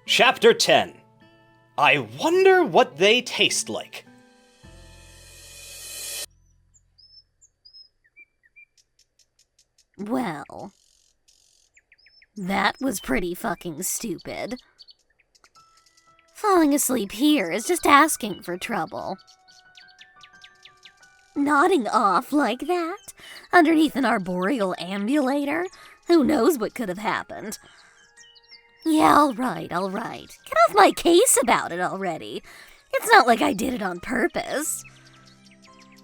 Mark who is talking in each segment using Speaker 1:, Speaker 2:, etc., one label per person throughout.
Speaker 1: Chapter 10. I wonder what they taste like.
Speaker 2: Well, that was pretty fucking stupid. Falling asleep here is just asking for trouble. Nodding off like that, underneath an arboreal ambulator? Who knows what could have happened? Yeah, alright. Get off my case about it already. It's not like I did it on purpose.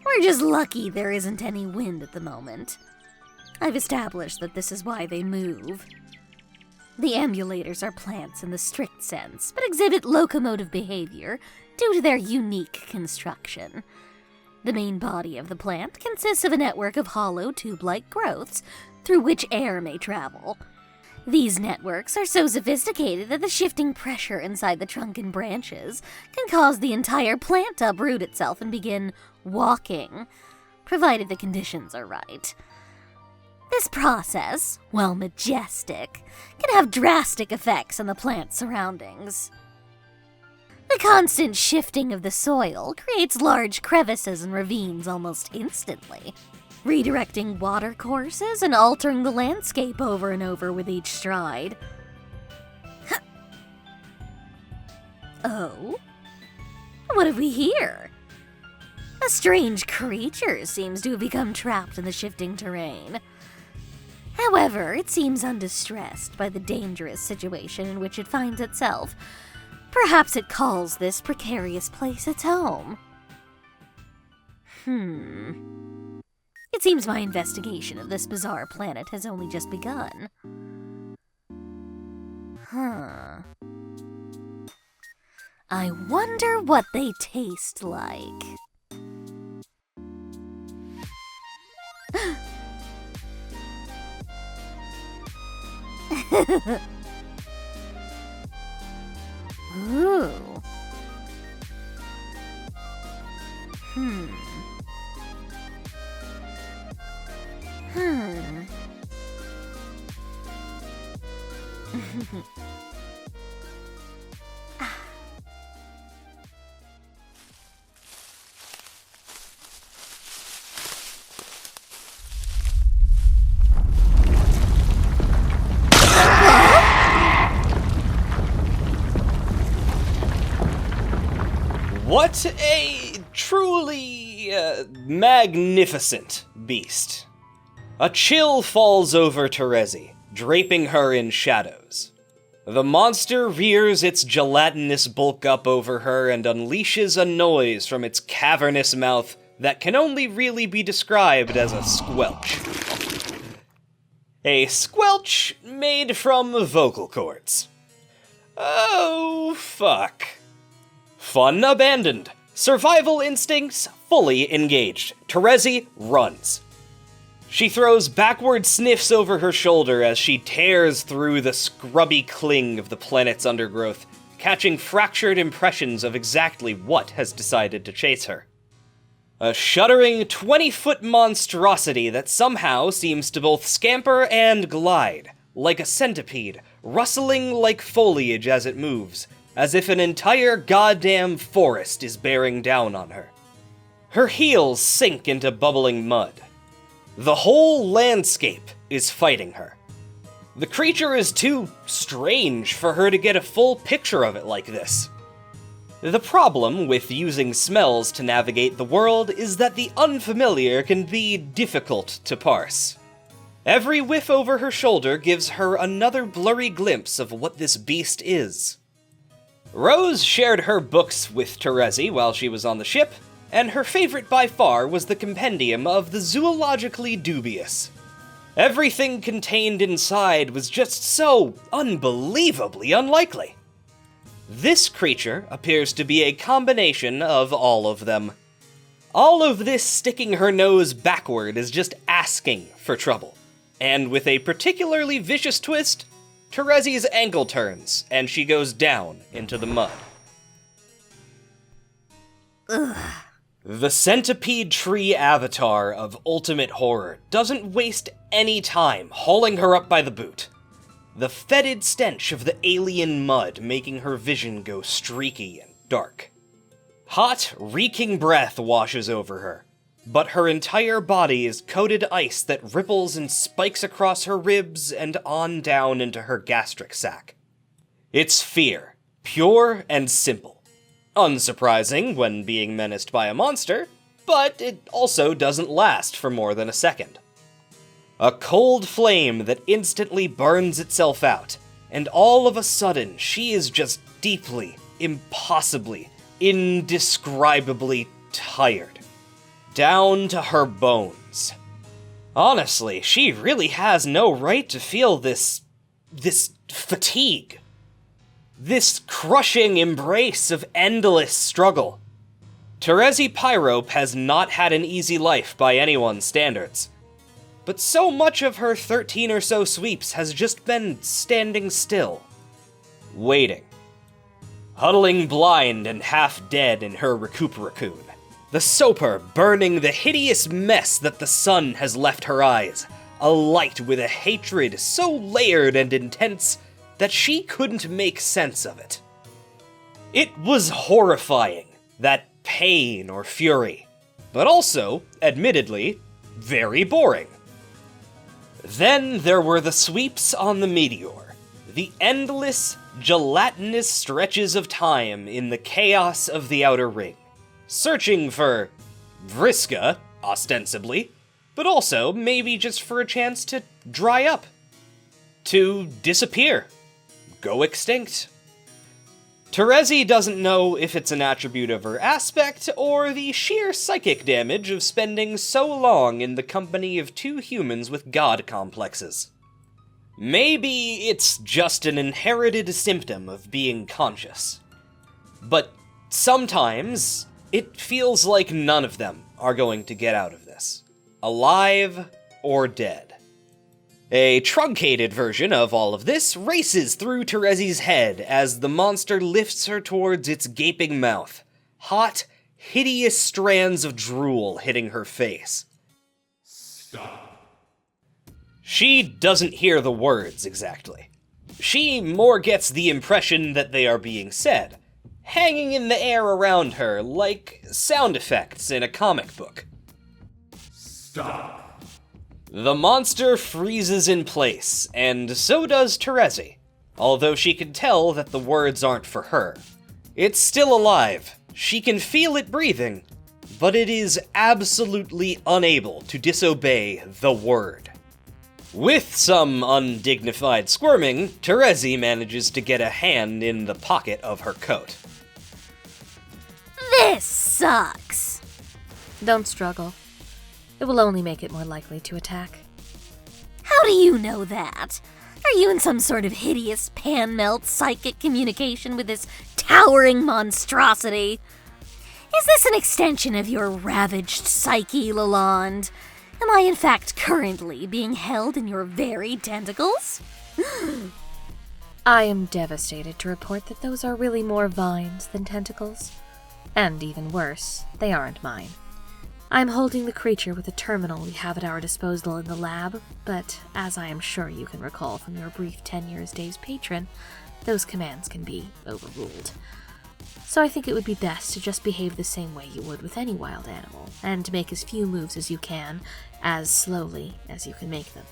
Speaker 2: We're just lucky there isn't any wind at the moment. I've established that this is why they move. The ambulators are plants in the strict sense, but exhibit locomotive behavior due to their unique construction. The main body of the plant consists of a network of hollow tube-like growths through which air may travel. These networks are so sophisticated that the shifting pressure inside the trunk and branches can cause the entire plant to uproot itself and begin walking, provided the conditions are right. This process, while majestic, can have drastic effects on the plant's surroundings. The constant shifting of the soil creates large crevices and ravines almost instantly, redirecting water courses and altering the landscape over and over with each stride. Oh? What have we here? A strange creature seems to have become trapped in the shifting terrain. However, it seems undistressed by the dangerous situation in which it finds itself. Perhaps it calls this precarious place its home. It seems my investigation of this bizarre planet has only just begun. I wonder what they taste like. Ooh.
Speaker 1: What a truly magnificent beast. A chill falls over Terezi, draping her in shadows. The monster rears its gelatinous bulk up over her and unleashes a noise from its cavernous mouth that can only really be described as a squelch. A squelch made from vocal cords. Oh, fuck. Fun abandoned. Survival instincts fully engaged. Terezi runs. She throws backward sniffs over her shoulder as she tears through the scrubby cling of the planet's undergrowth, catching fractured impressions of exactly what has decided to chase her. A shuddering 20-foot monstrosity that somehow seems to both scamper and glide, like a centipede, rustling like foliage as it moves, as if an entire goddamn forest is bearing down on her. Her heels sink into bubbling mud. The whole landscape is fighting her. The creature is too strange for her to get a full picture of it like this. The problem with using smells to navigate the world is that the unfamiliar can be difficult to parse. Every whiff over her shoulder gives her another blurry glimpse of what this beast is. Rose shared her books with Terezi while she was on the ship, and her favorite by far was the compendium of the zoologically dubious. Everything contained inside was just so unbelievably unlikely. This creature appears to be a combination of all of them. All of this sticking her nose backward is just asking for trouble. And with a particularly vicious twist, Terezi's ankle turns, and she goes down into the mud.
Speaker 2: Ugh.
Speaker 1: The centipede tree avatar of ultimate horror doesn't waste any time hauling her up by the boot. the fetid stench of the alien mud making her vision go streaky and dark. Hot, reeking breath washes over her, but her entire body is coated ice that ripples and spikes across her ribs and on down into her gastric sac. It's fear, pure and simple. Unsurprising when being menaced by a monster, but it also doesn't last for more than a second. A cold flame that instantly burns itself out, and all of a sudden she is just deeply, impossibly, indescribably tired. Down to her bones. Honestly, she really has no right to feel this fatigue. This crushing embrace of endless struggle. Terezi Pyrope has not had an easy life by anyone's standards. But so much of her 13 or so sweeps has just been standing still. Waiting. Huddling blind and half dead in her recuperacune. The soaper burning the hideous mess that the sun has left her eyes, alight with a hatred so layered and intense that she couldn't make sense of it. It was horrifying, that pain or fury, but also, admittedly, very boring. Then there were the sweeps on the meteor, the endless, gelatinous stretches of time in the chaos of the outer ring, searching for Vriska, ostensibly, but also maybe just for a chance to dry up, to disappear, go extinct. Terezi doesn't know if it's an attribute of her aspect or the sheer psychic damage of spending so long in the company of two humans with god complexes. Maybe it's just an inherited symptom of being conscious. But sometimes it feels like none of them are going to get out of this, alive or dead. A truncated version of all of this races through Terezi's head as the monster lifts her towards its gaping mouth, hot, hideous strands of drool hitting her face.
Speaker 3: Stop.
Speaker 1: She doesn't hear the words exactly. She more gets the impression that they are being said, hanging in the air around her like sound effects in a comic book.
Speaker 3: Stop.
Speaker 1: The monster freezes in place, and so does Terezi, although she can tell that the words aren't for her. It's still alive, she can feel it breathing, but it is absolutely unable to disobey the word. With some undignified squirming, Terezi manages to get a hand in the pocket of her coat.
Speaker 2: This sucks.
Speaker 4: Don't struggle. It will only make it more likely to attack.
Speaker 2: How do you know that? Are you in some sort of hideous pan-melt psychic communication with this towering monstrosity? Is this an extension of your ravaged psyche, Lalonde? Am I in fact currently being held in your very tentacles?
Speaker 4: I am devastated to report that those are really more vines than tentacles. And even worse, they aren't mine. I'm holding the creature with a terminal we have at our disposal in the lab, but as I am sure you can recall from your brief tenure as Dave's patron, those commands can be overruled. So I think it would be best to just behave the same way you would with any wild animal, and make as few moves as you can, as slowly as you can make them.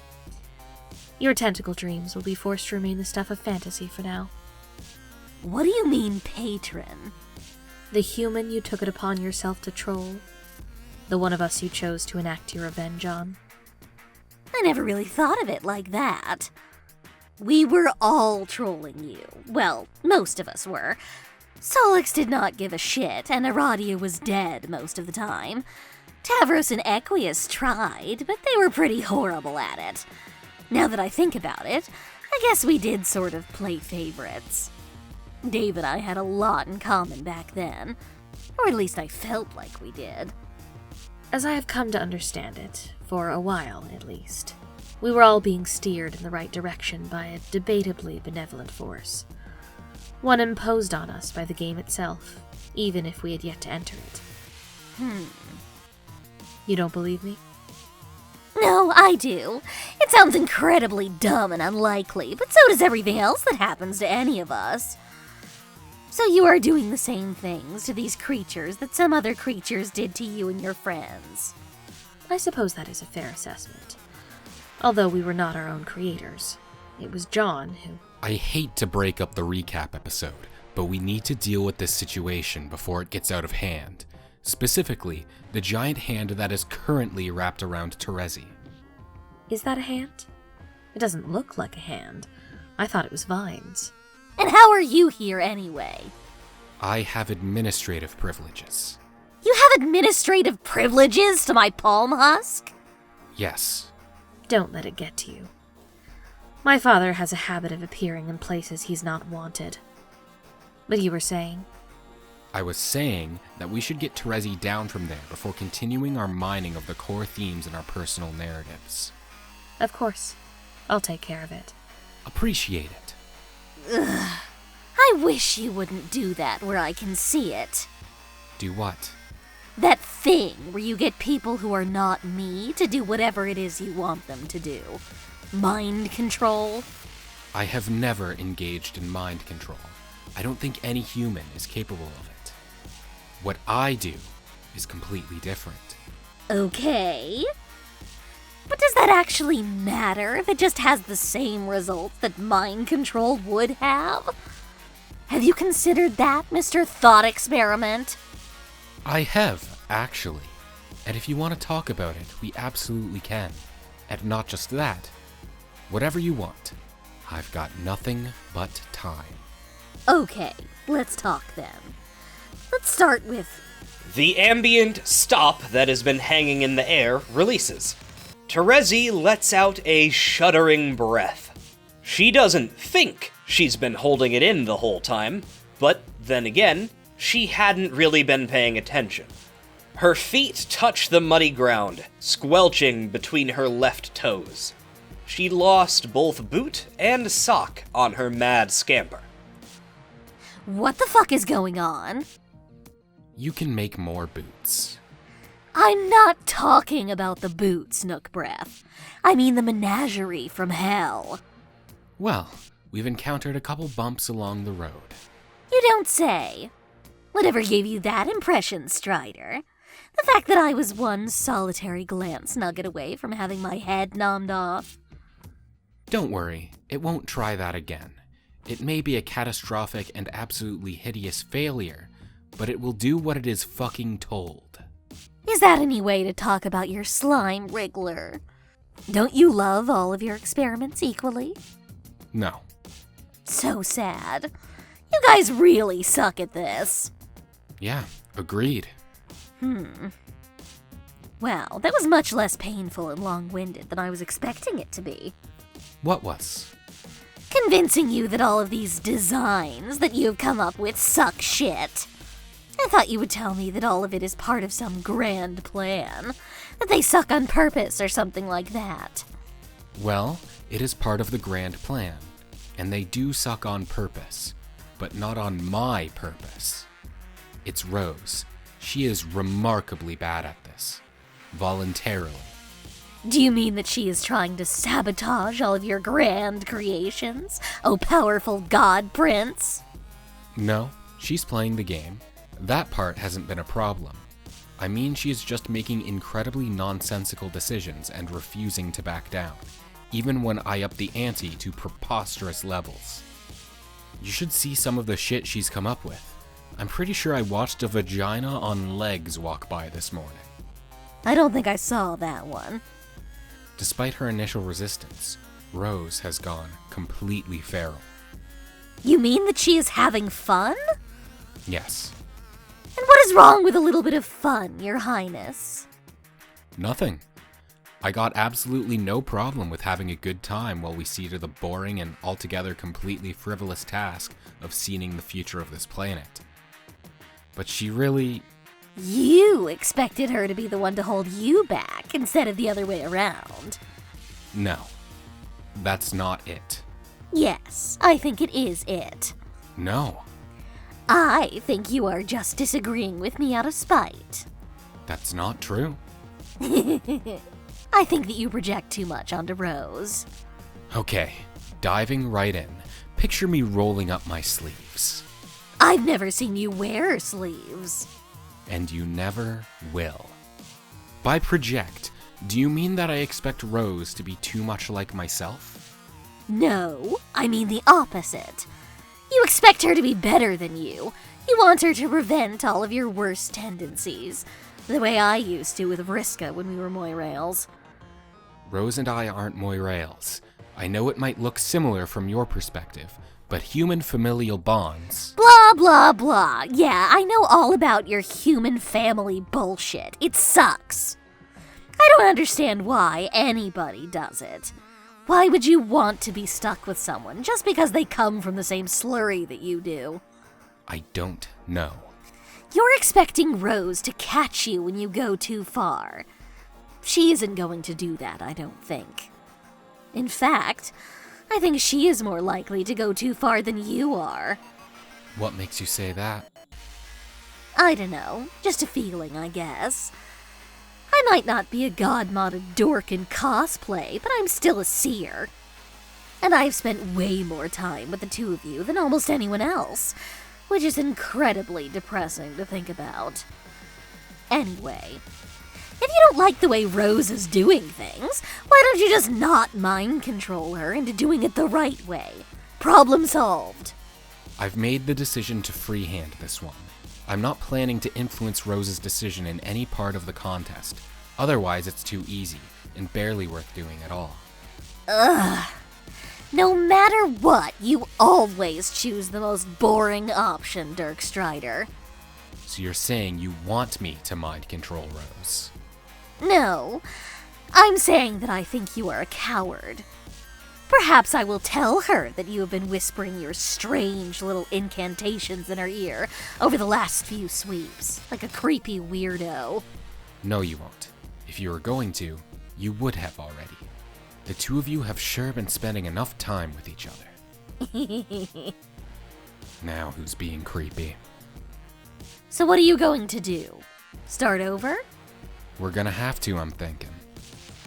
Speaker 4: Your tentacle dreams will be forced to remain the stuff of fantasy for now.
Speaker 2: What do you mean, patron?
Speaker 4: The human you took it upon yourself to troll. The one of us you chose to enact your revenge on.
Speaker 2: I never really thought of it like that. We were all trolling you. Well, most of us were. Solix did not give a shit, and Aradia was dead most of the time. Tavros and Equius tried, but they were pretty horrible at it. Now that I think about it, I guess we did sort of play favorites. Dave and I had a lot in common back then, or at least I felt like we did.
Speaker 4: As I have come to understand it, for a while at least, we were all being steered in the right direction by a debatably benevolent force. One imposed on us by the game itself, even if we had yet to enter it. You don't believe me?
Speaker 2: No, I do. It sounds incredibly dumb and unlikely, but so does everything else that happens to any of us. So you are doing the same things to these creatures that some other creatures did to you and your friends.
Speaker 4: I suppose that is a fair assessment. Although we were not our own creators. It was John who...
Speaker 5: I hate to break up the recap episode, but we need to deal with this situation before it gets out of hand. Specifically, the giant hand that is currently wrapped around Terezi.
Speaker 4: Is that a hand? It doesn't look like a hand. I thought it was vines.
Speaker 2: And how are you here anyway?
Speaker 5: I have administrative privileges.
Speaker 2: You have administrative privileges to my palm husk?
Speaker 5: Yes.
Speaker 4: Don't let it get to you. My father has a habit of appearing in places he's not wanted. But you were saying?
Speaker 5: I was saying that we should get Terezi down from there before continuing our mining of the core themes in our personal narratives.
Speaker 4: Of course. I'll take care of it.
Speaker 5: Appreciate it.
Speaker 2: Ugh. I wish you wouldn't do that where I can see it.
Speaker 5: Do what?
Speaker 2: That thing where you get people who are not me to do whatever it is you want them to do. Mind control.
Speaker 5: I have never engaged in mind control. I don't think any human is capable of it. What I do is completely different.
Speaker 2: Okay. But does that actually matter if it just has the same results that mind control would have? Have you considered that, Mr. Thought Experiment?
Speaker 5: I have, actually. And if you want to talk about it, we absolutely can. And not just that. Whatever you want. I've got nothing but time.
Speaker 2: Okay, let's talk then. Let's start with...
Speaker 1: The ambient stop that has been hanging in the air releases. Terezi lets out a shuddering breath. She doesn't think she's been holding it in the whole time, but then again, she hadn't really been paying attention. Her feet touch the muddy ground, squelching between her left toes. She lost both boot and sock on her mad scamper.
Speaker 2: What the fuck is going on?
Speaker 5: You can make more boots.
Speaker 2: I'm not talking about the boots, Nook Breath. I mean the menagerie from hell.
Speaker 5: Well, we've encountered a couple bumps along the road.
Speaker 2: You don't say. Whatever gave you that impression, Strider? The fact that I was one solitary glance nugget away from having my head nommed off?
Speaker 5: Don't worry, it won't try that again. It may be a catastrophic and absolutely hideous failure, but it will do what it is fucking told.
Speaker 2: Is that any way to talk about your slime, Wriggler? Don't you love all of your experiments equally?
Speaker 5: No.
Speaker 2: So sad. You guys really suck at this.
Speaker 5: Yeah, agreed.
Speaker 2: Well, that was much less painful and long-winded than I was expecting it to be.
Speaker 5: What was?
Speaker 2: Convincing you that all of these designs that you've come up with suck shit. I thought you would tell me that all of it is part of some grand plan. That they suck on purpose or something like that.
Speaker 5: Well, it is part of the grand plan, and they do suck on purpose, but not on my purpose. It's Rose. She is remarkably bad at this. Voluntarily.
Speaker 2: Do you mean that she is trying to sabotage all of your grand creations, oh powerful god prince?
Speaker 5: No, she's playing the game. That part hasn't been a problem. I mean, she is just making incredibly nonsensical decisions and refusing to back down, even when I up the ante to preposterous levels. You should see some of the shit she's come up with. I'm pretty sure I watched a vagina on legs walk by this morning.
Speaker 2: I don't think I saw that one.
Speaker 5: Despite her initial resistance, Rose has gone completely feral.
Speaker 2: You mean that she is having fun?
Speaker 5: Yes.
Speaker 2: And what is wrong with a little bit of fun, Your Highness?
Speaker 5: Nothing. I got absolutely no problem with having a good time while we see to the boring and altogether completely frivolous task of seeing the future of this planet. But she really...
Speaker 2: You expected her to be the one to hold you back instead of the other way around.
Speaker 5: No. That's not it.
Speaker 2: Yes, I think it is it.
Speaker 5: No.
Speaker 2: I think you are just disagreeing with me out of spite.
Speaker 5: That's not true.
Speaker 2: I think that you project too much onto Rose.
Speaker 5: Okay, diving right in. Picture me rolling up my sleeves.
Speaker 2: I've never seen you wear sleeves.
Speaker 5: And you never will. By project, do you mean that I expect Rose to be too much like myself?
Speaker 2: No, I mean the opposite. You expect her to be better than you. You want her to prevent all of your worst tendencies, the way I used to with Vriska when we were Moirails.
Speaker 5: Rose and I aren't Moirails. I know it might look similar from your perspective, but human familial bonds...
Speaker 2: Blah, blah, blah. Yeah, I know all about your human family bullshit. It sucks. I don't understand why anybody does it. Why would you want to be stuck with someone just because they come from the same slurry that you do?
Speaker 5: I don't know.
Speaker 2: You're expecting Rose to catch you when you go too far. She isn't going to do that, I don't think. In fact, I think she is more likely to go too far than you are.
Speaker 5: What makes you say that?
Speaker 2: I don't know, just a feeling, I guess. I might not be a god-modded dork in cosplay, but I'm still a seer. And I've spent way more time with the two of you than almost anyone else, which is incredibly depressing to think about. Anyway, if you don't like the way Rose is doing things, why don't you just not mind control her into doing it the right way? Problem solved.
Speaker 5: I've made the decision to freehand this one. I'm not planning to influence Rose's decision in any part of the contest. Otherwise, it's too easy, and barely worth doing at all.
Speaker 2: Ugh. No matter what, you always choose the most boring option, Dirk Strider.
Speaker 5: So you're saying you want me to mind control Rose?
Speaker 2: No, I'm saying that I think you are a coward. Perhaps I will tell her that you have been whispering your strange little incantations in her ear over the last few sweeps, like a creepy weirdo.
Speaker 5: No, you won't. If you were going to, you would have already. The two of you have sure been spending enough time with each other. Now who's being creepy?
Speaker 2: So what are you going to do? Start over?
Speaker 5: We're gonna have to, I'm thinking.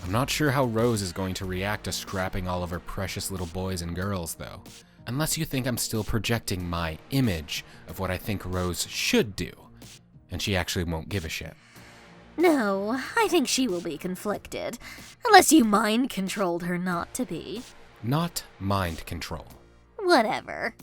Speaker 5: I'm not sure how Rose is going to react to scrapping all of her precious little boys and girls, though. Unless you think I'm still projecting my image of what I think Rose should do, and she actually won't give a shit.
Speaker 2: No, I think she will be conflicted, unless you mind-controlled her not to be.
Speaker 5: Not mind control.
Speaker 2: Whatever.